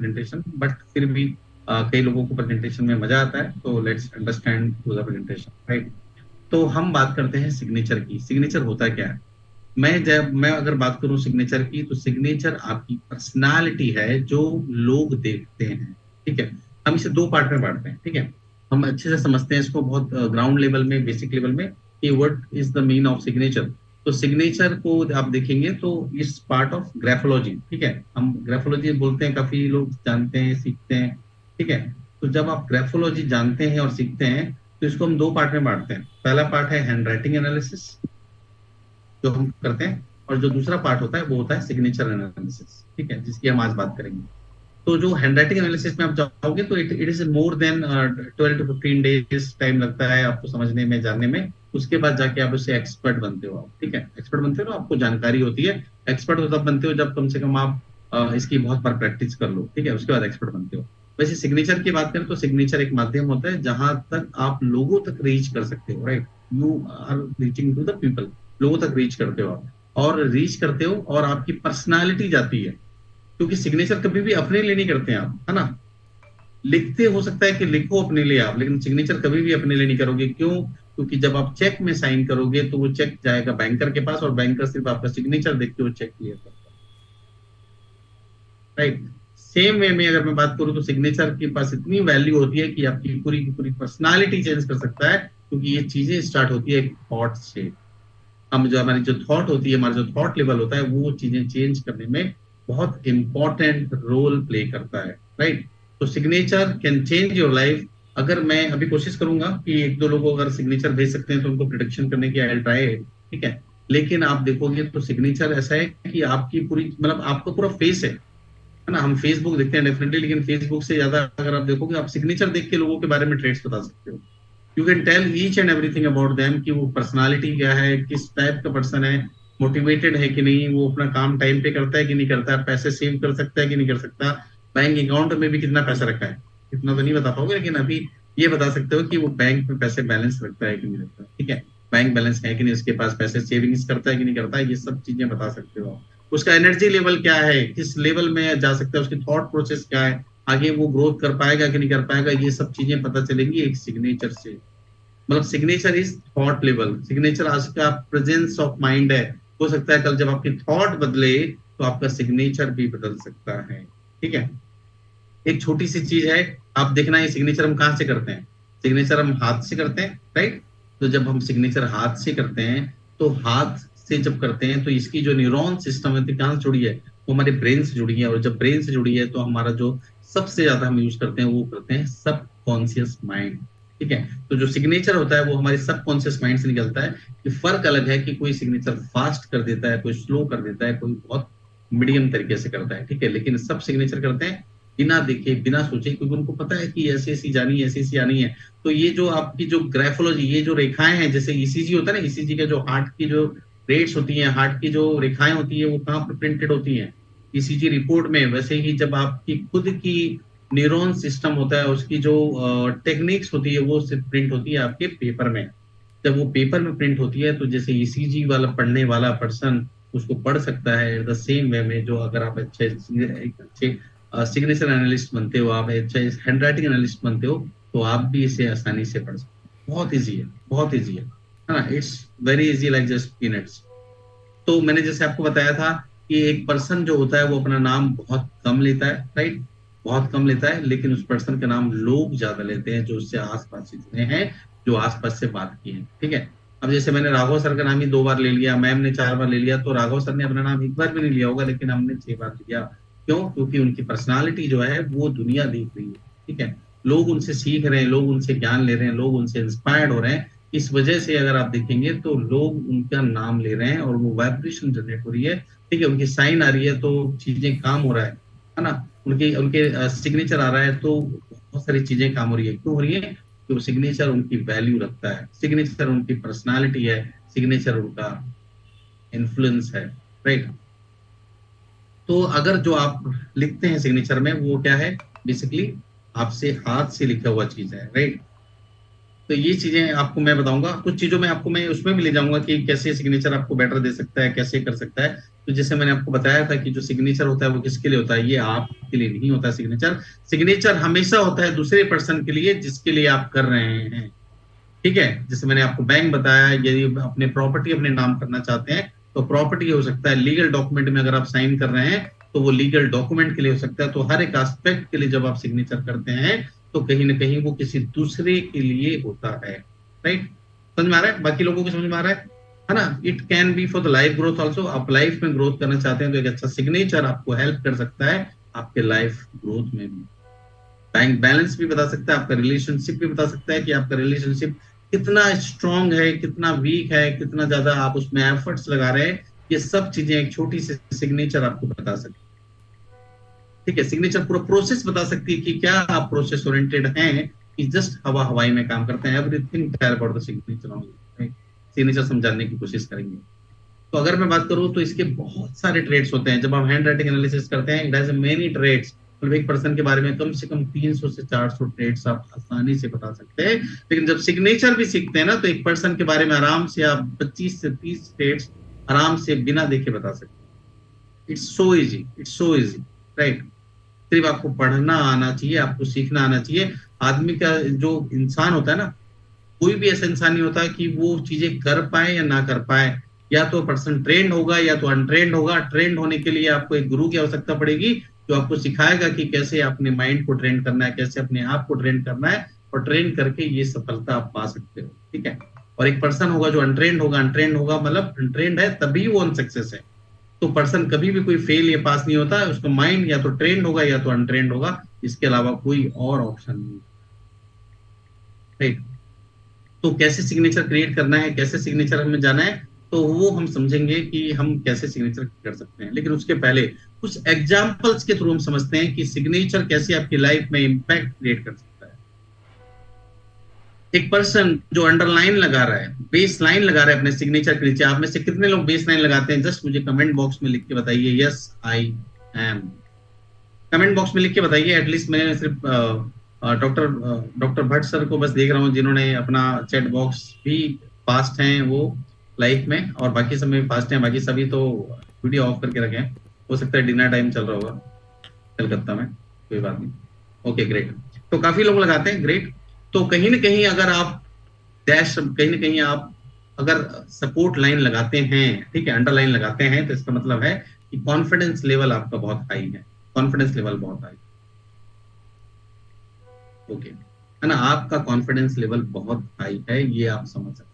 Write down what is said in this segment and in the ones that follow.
Presentation, but फिर भी कई लोगों को प्रेजेंटेशन में मजा आता है, तो let's understand to the presentation, right. तो हम बात करते हैं सिग्नेचर की। सिग्नेचर होता क्या है? मैं अगर बात करूं सिग्नेचर की, तो सिग्नेचर आपकी पर्सनालिटी है जो लोग देखते हैं, ठीक है। हम इसे दो पार्ट में बांटते हैं, ठीक है। हम अच्छे से समझते हैं इसको, बहुत ग्राउंड लेवल में, बेसिक लेवल में, कि what is the mean of signature. तो सिग्नेचर को आप देखेंगे तो इस पार्ट ऑफ ग्राफोलॉजी, ठीक है। हम ग्राफोलॉजी बोलते हैं, काफी लोग जानते हैं, सीखते हैं, ठीक है। तो जब आप ग्राफोलॉजी जानते हैं और सीखते हैं, तो इसको हम दो पार्ट में बांटते हैं। पहला पार्ट है हैंड राइटिंग एनालिसिस, जो हम करते हैं, और जो दूसरा पार्ट होता है वो होता है सिग्नेचर एनालिसिस, ठीक है, जिसकी हम आज बात करेंगे। तो जो हैंडराइटिंग एनालिसिस में आप जाओगे तो it is more than 12 to 15 days time लगता है आपको समझने में, जानने में। उसके बाद जाके आप उससे एक्सपर्ट बनते हो, आप, ठीक है। एक्सपर्ट बनते हो, आपको जानकारी होती है। एक्सपर्ट तो तब बनते हो जब कम से कम आप इसकी बहुत बार प्रैक्टिस कर लो, ठीक है, उसके बाद एक्सपर्ट बनते हो। वैसे सिग्नेचर की बात करें तो सिग्नेचर एक माध्यम होता है जहां तक आप लोगों तक रीच कर सकते हो, right. You are reaching to the people, लोगों तक रीच करते हो आप, और रीच करते हो और आपकी पर्सनालिटी जाती है। क्योंकि सिग्नेचर कभी भी अपने लिए नहीं करते हैं आप, है ना। लिखते हो सकता है कि लिखो अपने लिए आप, लेकिन सिग्नेचर कभी भी अपने लिए नहीं करोगे। क्यों? क्योंकि जब आप चेक में साइन करोगे तो वो चेक जाएगा बैंकर के पास, और बैंकर सिर्फ आपका सिग्नेचर देख के वो चेक क्लियर करता है, राइट। सेम वे में अगर मैं बात करूं तो सिग्नेचर के पास इतनी वैल्यू होती है कि आपकी पूरी की पूरी पर्सनालिटी चेंज कर सकता है, क्योंकि ये चीजें स्टार्ट होती है एक थॉट से। हम जो हमारी जो थॉट होती है, हमारा जो थॉट लेवल होता है, वो चीजें चेंज करने में बहुत इंपॉर्टेंट रोल प्ले करता है, राइट। तो signature can change your life. अगर मैं अभी कोशिश करूंगा कि एक दो लोगों को अगर सिग्नेचर भेज सकते हैं तो उनको प्रिडिक्शन करने की, आई ट्राई, ठीक है। लेकिन आप देखोगे तो सिग्नेचर ऐसा है कि आपकी पूरी, मतलब आपका पूरा फेस है ना। हम फेसबुक देखते हैं डेफिनेटली, लेकिन फेसबुक से ज्यादा अगर आप देखोगे, आप सिग्नेचर देख के लोगों के बारे में ट्रेड्स बता सकते हो। You can tell each and everything about them, कि वो पर्सनालिटी क्या है, किस टाइप का पर्सन है, मोटिवेटेड है कि नहीं, वो अपना काम टाइम पे करता है कि नहीं करता है, पैसे सेव कर सकता है कि नहीं कर सकता, बैंक अकाउंट में भी कितना पैसा रखा है। इतना तो नहीं बता पाओगे, लेकिन अभी ये बता सकते हो कि वो बैंक में पैसे बैलेंस रखता है कि नहीं रखता, ठीक है। बैंक बैलेंस है कि नहीं, उसके पास पैसे सेविंग्स करता है कि नहीं करता है, ये सब चीजें बता सकते हो। उसका एनर्जी लेवल क्या है, किस लेवल में जा सकता है, उसकी थॉट प्रोसेस क्या है, आगे वो ग्रोथ कर पाएगा कि नहीं कर पाएगा, ये सब चीजें पता चलेंगी एक सिग्नेचर से। मतलब signature is thought level. Signature आज का प्रेजेंस ऑफ माइंड है। हो सकता है कल जब आपकी थॉट बदले तो आपका सिग्नेचर भी बदल सकता है, ठीक है। एक छोटी सी चीज है, आप देखना, ये सिग्नेचर हम कहाँ से करते हैं? सिग्नेचर हम हाथ से करते हैं, राइट। तो जब हम सिग्नेचर हाथ से करते हैं, तो हाथ से जब करते हैं तो इसकी जो न्यूरॉन सिस्टम है, तो कहाँ से जुड़ी है? वो हमारे ब्रेन से जुड़ी है, और जब ब्रेन से जुड़ी है तो हमारा जो सबसे ज्यादा हम यूज करते हैं वो करते हैं सब कॉन्शियस माइंड, ठीक है। तो जो सिग्नेचर होता है वो हमारे सब कॉन्शियस माइंड से निकलता है। कि फर्क अलग है कि कोई सिग्नेचर फास्ट कर देता है, कोई स्लो कर देता है, कोई बहुत मीडियम तरीके से करता है, ठीक है। लेकिन सब सिग्नेचर करते हैं बिना देखे, बिना सोचे, क्योंकि उनको पता है कि ऐसी ऐसी जानी है, ऐसी ऐसी आनी है। तो ये जो आपकी जो ग्राफोलॉजी, ये जो रेखाएं हैं, जैसे ईसीजी होता है ना, ईसीजी का जो हार्ट की जो रेट्स होती हैं, हार्ट की जो रेखाएं होती है, वो कहाँ पर प्रिंटेड होती हैं? ईसीजी रिपोर्ट में। वैसे ही जब आपकी खुद की न्यूरॉन सिस्टम होता है, उसकी जो टेक्निक्स होती है, वो सिर्फ प्रिंट होती है आपके पेपर में। जब वो पेपर में प्रिंट होती है, तो जैसे ईसीजी वाला पढ़ने वाला पर्सन उसको पढ़ सकता है, द सेम वे में जो अगर आप अच्छे एक अच्छे सिग्नेचर एनालिस्ट बनते हो, आप अच्छे हैंड राइटिंग एनालिस्ट बनते हो, तो आप भी इसे आसानी से पढ़ सकते हो। बहुत इजी है, बहुत इजी है ना। It's very easy like just peanuts. तो मैंने जैसे आपको बताया था कि एक पर्सन जो होता है वो अपना नाम बहुत कम लेता है, राइट। बहुत कम लेता है, लेकिन उस पर्सन का नाम लोग ज्यादा लेते हैं जो उससे आसपास से जुड़े हैं, जो आसपास से बात की है, ठीक है। अब जैसे मैंने राघव सर का नाम ही 2 बार ले लिया, मैम ने 4 बार ले लिया, तो राघव सर ने अपना नाम एक बार भी नहीं लिया होगा, लेकिन हमने 6 बार लिया। क्यों? क्योंकि उनकी पर्सनालिटी जो है वो दुनिया देख रही है, ठीक है। लोग उनसे सीख रहे हैं, लोग उनसे ज्ञान ले रहे हैं, लोग उनसे इंस्पायर्ड हो रहे हैं। इस वजह से अगर आप देखेंगे तो लोग उनका नाम ले रहे हैं, और वो वाइब्रेशन जनरेट हो रही है, ठीक है, उनकी साइन आ रही है, तो चीजें काम हो रहा है ना। उनके उनके सिग्नेचर आ रहा है, तो बहुत सारी चीजें काम हो रही है। क्यों हो रही है? तो सिग्नेचर उनकी वैल्यू रखता है, सिग्नेचर उनकी पर्सनालिटी है, सिग्नेचर उनका इन्फ्लुएंस है, राइट। तो अगर जो आप लिखते हैं सिग्नेचर में, वो क्या है? बेसिकली आपसे हाथ से लिखा हुआ चीज है, राइट। तो ये चीजें आपको मैं बताऊंगा, कुछ चीजों में आपको मैं उसमें भी ले जाऊंगा कि कैसे सिग्नेचर आपको बेटर दे सकता है, कैसे कर सकता है। तो जैसे मैंने आपको बताया था कि जो सिग्नेचर होता है वो किसके लिए होता है, ये आपके लिए नहीं होता है सिग्नेचर। सिग्नेचर हमेशा होता है दूसरे पर्सन के लिए जिसके लिए आप कर रहे हैं। ठीक है, जैसे मैंने आपको बैंक बताया, यदि अपने प्रॉपर्टी अपने नाम करना चाहते हैं तो प्रॉपर्टी हो सकता है, लीगल डॉक्यूमेंट में अगर आप साइन कर रहे हैं तो वो लीगल डॉक्यूमेंट के लिए हो सकता है। तो हर एक एस्पेक्ट के लिए जब आप सिग्नेचर करते हैं तो कहीं ना कहीं वो किसी दूसरे के लिए होता है। राइट, समझ में आ रहा है? बाकी लोगों को समझ में आ रहा है ना? It can be for the life growth also. आप लाइफ में ग्रोथ करना चाहते हैं तो एक अच्छा सिग्नेचर आपको हेल्प कर सकता है आपके लाइफ ग्रोथ में भी। बैंक बैलेंस भी बता सकता है, आपका रिलेशनशिप भी बता सकता है कि आपका रिलेशनशिप कितना स्ट्रांग है, कितना वीक है, कितना ज्यादा आप उसमें एफर्ट्स लगा रहे हैं। ये सब चीजें एक छोटी सी सिग्नेचर आपको बता सकती है। ठीक है, सिग्नेचर पूरा प्रोसेस बता सकती है कि क्या आप प्रोसेस ओरिएंटेड हैं कि जस्ट हवा हवाई में काम करते हैं। Everything care about the signature only. Signature समझाने की कोशिश करेंगे। तो अगर मैं बात करूं तो इसके बहुत सारे ट्रेड्स होते हैं। जब आप हैंड राइटिंग एनालिसिस करते हैं, इट हैज मेनी ट्रेड्स। मतलब एक पर्सन के बारे में कम से कम 300 से 400 ट्रेड्स आप आसानी से बता सकते हैं। लेकिन जब सिग्नेचर भी सीखते हैं ना तो एक पर्सन के बारे में आराम से आप 25 से 30 ट्रेड्स आराम से बिना देखे बता सकते हैं। It's so easy, it's so easy. Right, सिर्फ आपको पढ़ना आना चाहिए, आपको सीखना आना चाहिए। आदमी का जो इंसान होता है ना, कोई भी ऐसा इंसान नहीं होता कि वो चीजें कर पाए या ना कर पाए। या तो पर्सन ट्रेंड होगा या तो अनट्रेंड होगा। ट्रेंड होने के लिए आपको एक गुरु की आवश्यकता पड़ेगी जो आपको सिखाएगा कि कैसे अपने माइंड को ट्रेन करना है, कैसे अपने आप को ट्रेन करना है, और ट्रेन करके ये सफलता आप पा सकते हो। ठीक है, और एक पर्सन होगा जो अनट्रेंड होगा। अनट्रेंड होगा मतलब अनट्रेंड है तभी वो अनसक्सेस है। तो पर्सन कभी भी कोई फेल या पास नहीं होता, उसका माइंड या तो ट्रेंड होगा या तो अनट्रेंड होगा, इसके अलावा कोई और ऑप्शन नहीं। राइट, तो कैसे सिग्नेचर क्रिएट करना है, कैसे सिग्नेचर हमें जाना है, तो वो हम समझेंगे कि हम कैसे सिग्नेचर कर सकते हैं। लेकिन उसके पहले कुछ एग्जांपल्स के थ्रू हम समझते हैं कि सिग्नेचर कैसे आपकी लाइफ में इंपैक्ट क्रिएट कर सकता है। एक पर्सन जो अंडरलाइन लगा रहा है, बेस लाइन लगा रहा है अपने सिग्नेचर के नीचे, आप में से कितने लोग बेस लाइन लगाते हैं? जस्ट मुझे कमेंट बॉक्स में लिख के बताइए, yes I am. Comment box में लिख के बताइए। एटलीस्ट मैं सिर्फ डॉक्टर डॉक्टर भट्ट सर को बस देख रहा हूँ जिन्होंने अपना चैट बॉक्स भी फास्ट हैं वो लाइफ में, और बाकी सब में फास्ट हैं। बाकी सभी तो वीडियो ऑफ करके रखे हैं। हो सकता है डिनर टाइम चल रहा होगा कलकत्ता में, कोई बात नहीं। ओके ग्रेट, तो काफी लोग लगाते हैं, ग्रेट। तो कहीं ना कहीं अगर आप डैश, कहीं ना कहीं आप अगर सपोर्ट लाइन लगाते हैं, ठीक है, अंडरलाइन लगाते हैं, तो इसका मतलब है कि कॉन्फिडेंस लेवल आपका बहुत हाई है। कॉन्फिडेंस लेवल बहुत हाई, ओके, है ना? आपका कॉन्फिडेंस लेवल बहुत हाई है, ये आप समझ सकते हैं।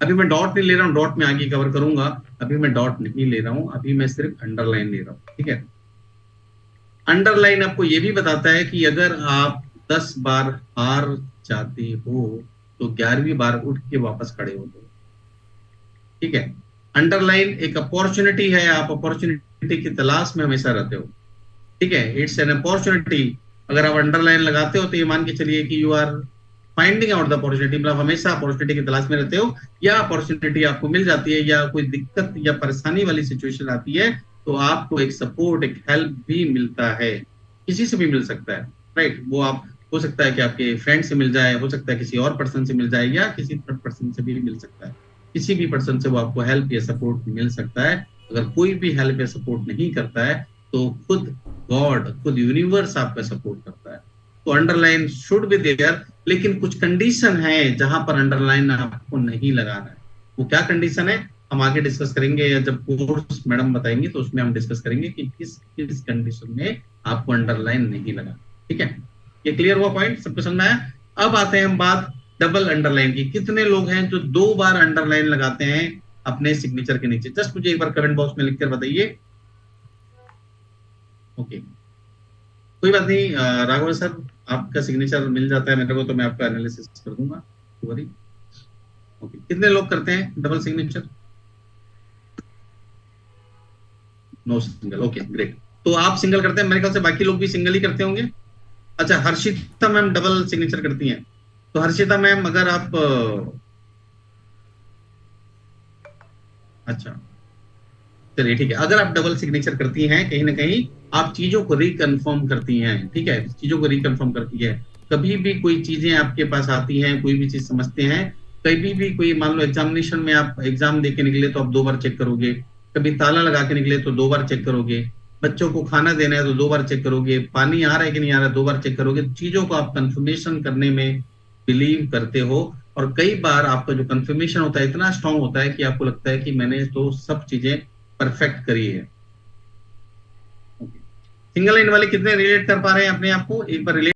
अभी मैं डॉट नहीं ले रहा हूँ, डॉट में आगे कवर करूंगा। अभी मैं डॉट नहीं ले रहा हूँ, अभी मैं सिर्फ अंडरलाइन ले रहा हूँ। ठीक है, अंडरलाइन आपको ये भी बताता है कि अगर आप 10 बार हार जाते हो तो 11वीं बार उठ के वापस खड़े हो दो। ठीक है, अंडरलाइन एक अपॉर्चुनिटी है, आप अपॉर्चुनिटी की तलाश में हमेशा रहते हो। ठीक है, इट्स एन अपॉर्चुनिटी। अगर आप अंडरलाइन लगाते हो तो ये मान के चलिए कि you are finding out the opportunity, मतलब हमेशा अपॉर्चुनिटी की तलाश में रहते हो, या अपॉर्चुनिटी आपको मिल जाती है, या कोई दिक्कत या परेशानी वाली सिचुएशन आती है तो आपको एक सपोर्ट, एक हेल्प भी मिलता है। किसी से भी मिल सकता है। राइट, वो आप हो सकता है कि आपके फ्रेंड से मिल जाए, हो सकता है किसी और पर्सन से मिल जाए, या किसी थर्ड पर्सन से भी मिल सकता है। किसी भी पर्सन से वो आपको हेल्प या सपोर्ट मिल सकता है। अगर कोई भी हेल्प या सपोर्ट नहीं करता है तो खुद गॉड, खुद यूनिवर्स आपका सपोर्ट करता है। तो अंडरलाइन शुड बी देयर, लेकिन कुछ कंडीशन है जहां पर अंडरलाइन आपको नहीं लगाना है। वो क्या कंडीशन है हम आगे डिस्कस करेंगे, या जब कोर्स मैडम बताएंगे तो उसमें हम डिस्कस करेंगे कि किस किस कंडीशन में आपको अंडरलाइन नहीं लगाना। ठीक है, ये क्लियर हुआ पॉइंट? सबको समझ में आया? अब आते हैं हम बात डबल अंडरलाइन की। कितने लोग हैं जो 2 बार अंडरलाइन लगाते हैं अपने सिग्नेचर के नीचे? जस्ट मुझे एक बार कमेंट बॉक्स में लिखकर बताइए। ओके, कोई बात नहीं राघव सर, आपका सिग्नेचर मिल जाता है मेरे को तो मैं आपका एनालिसिस कर दूंगा। ओके, कितने लोग करते हैं double signature? No single, okay great. तो आप सिंगल करते हैं, मेरे ख्याल से बाकी लोग भी सिंगल ही करते होंगे। अच्छा, हर्षिता मैम डबल सिग्नेचर करती हैं। तो हर्षिता मैम अगर आप अच्छा, चलिए ठीक है, अगर आप डबल सिग्नेचर करती हैं कहीं ना कहीं आप चीजों को रिकन्फर्म करती हैं। ठीक है, चीजों को रिकन्फर्म करती है। कभी भी कोई चीजें आपके पास आती हैं, कोई भी चीज समझते हैं, कभी भी कोई मान लो एग्जामिनेशन में आप एग्जाम दे के निकले तो आप 2 बार चेक करोगे, कभी ताला लगा के निकले तो 2 बार चेक करोगे, बच्चों को खाना देना है तो 2 बार चेक करोगे, पानी आ रहा है कि नहीं आ रहा है 2 बार चेक करोगे। चीजों को आप कंफर्मेशन करने में बिलीव करते हो, और कई बार आपका जो कंफर्मेशन होता है इतना स्ट्रांग होता है कि आपको लगता है कि मैंने तो सब चीजें परफेक्ट करी है। सिंगल लाइन वाले कितने रिलेट कर पा रहे हैं अपने आप को, एक बार रिलेट